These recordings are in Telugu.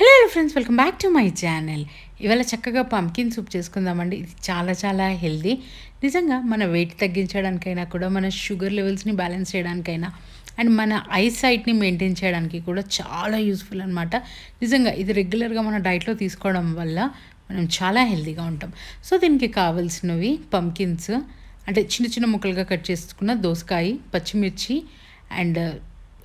Hello friends, welcome back to my channel. ఇవాళ చక్కగా పంకిన్ సూప్ చేసుకుందామండి. ఇది చాలా చాలా హెల్తీ. నిజంగా మన వెయిట్ తగ్గించడానికైనా కూడా, మన షుగర్ లెవెల్స్‌ని బ్యాలెన్స్ చేయడానికైనా, అండ్ మన ఐ సైట్‌ని మెయింటైన్ చేయడానికి కూడా చాలా యూజ్‌ఫుల్ అనమాట. నిజంగా ఇది రెగ్యులర్‌గా మన డైట్‌లో తీసుకోవడం వల్ల మనం చాలా హెల్తీగా ఉంటాం. సో, దీనికి కావాల్సినవి పంకిన్స్, అంటే చిన్న చిన్న ముక్కలుగా కట్ చేసుకున్న దోసకాయ, పచ్చిమిర్చి అండ్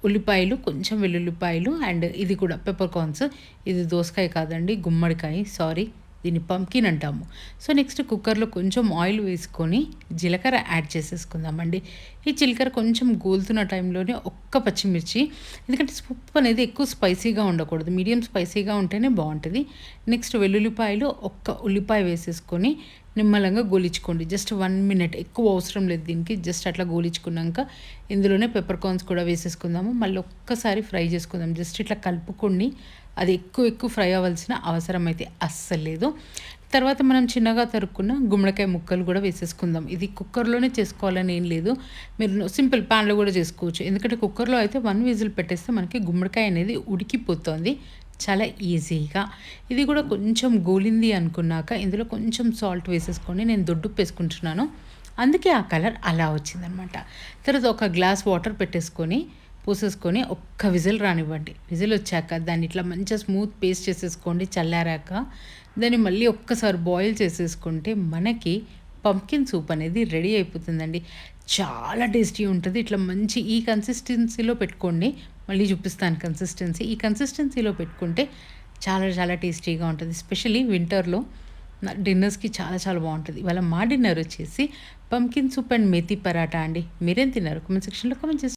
ఉల్లిపాయలు, కొంచెం వెల్లుల్లిపాయలు అండ్ ఇది కూడా పెప్పర్ కార్న్స్. ఇది దోసకాయ కాదండి, గుమ్మడికాయ. సారీ, దీన్ని పంకిన్ అంటాము. సో, నెక్స్ట్ కుక్కర్‌లో కొంచెం ఆయిల్ వేసుకొని జీలకర్ర యాడ్ చేసేసుకుందామండి. ఈ జీలకర్ర కొంచెం గోలుతున్న టైంలోనే ఒక్క పచ్చిమిర్చి, ఎందుకంటే సూప్ అనేది ఎక్కువ స్పైసీగా ఉండకూడదు. మీడియం స్పైసీగా ఉంటేనే బావుంటది. నెక్స్ట్ వెల్లుల్లిపాయలు, ఒక్క ఉల్లిపాయ వేసేసుకొని నిమ్మలంగా గోలించుకోండి. జస్ట్ 1 మినిట్, ఎక్కువ అవసరం లేదు దీనికి. జస్ట్ అట్లా గోలించుకున్నాక ఇందులోనే పెప్పర్ కార్న్స్ కూడా వేసేసుకుందాము. మళ్ళీ ఒక్కసారి ఫ్రై చేసుకుందాం. జస్ట్ ఇట్లా కలుపుకొని, అది ఎక్కువ ఫ్రై అవ్వాల్సిన అవసరం అయితే అస్సలు లేదు. తర్వాత మనం చిన్నగా తరుక్కున్న గుమ్మడికాయ ముక్కలు కూడా వేసేసుకుందాం. ఇది కుక్కర్‌లోనే చేసుకోవాలని ఏం లేదు. మీరు సింపుల్ ప్యాన్‌లో కూడా చేసుకోవచ్చు. ఎందుకంటే కుక్కర్‌లో అయితే 1 విజిల్ పెట్టేస్తే మనకి గుమ్మడికాయ అనేది ఉడికిపోతుంది చాలా ఈజీగా. ఇది కూడా కొంచెం గోలింది అనుకున్నాక ఇందులో కొంచెం సాల్ట్ వేసేసుకొని, నేను దొడ్డుప్పు వేసుకుంటున్నాను. అందుకే ఆ కలర్ అలా వచ్చిందనమాట. తర్వాత ఒక గ్లాస్ వాటర్ పెట్టేసుకొని, పోసేసుకొని ఒక్క విజిల్ రానివ్వండి. విజిల్ వచ్చాక దాన్ని ఇట్లా మంచిగా స్మూత్ పేస్ట్ చేసేసుకోండి. చల్లారాక దాన్ని మళ్ళీ ఒక్కసారి బాయిల్ చేసేసుకుంటే మనకి పంప్కిన్ సూప్ అనేది రెడీ అయిపోతుందండి. చాలా టేస్టీ ఉంటుంది. ఇట్లా మంచి ఈ కన్సిస్టెన్సీలో పెట్టుకోండి. మళ్ళీ చూపిస్తాను కన్సిస్టెన్సీ. ఈ కన్సిస్టెన్సీలో పెట్టుకుంటే చాలా చాలా టేస్టీగా ఉంటుంది. ఎస్పెషల్లీ వింటర్‌లో డిన్నర్స్‌కి చాలా చాలా బావుంటది. ఇవాళ మా డిన్నర్ వచ్చేసి pumpkin soup and methi paratha అండి. మీరేం తిన్నారు? కామెంట్ సెక్షన్‌లో కామెంట్ చేసి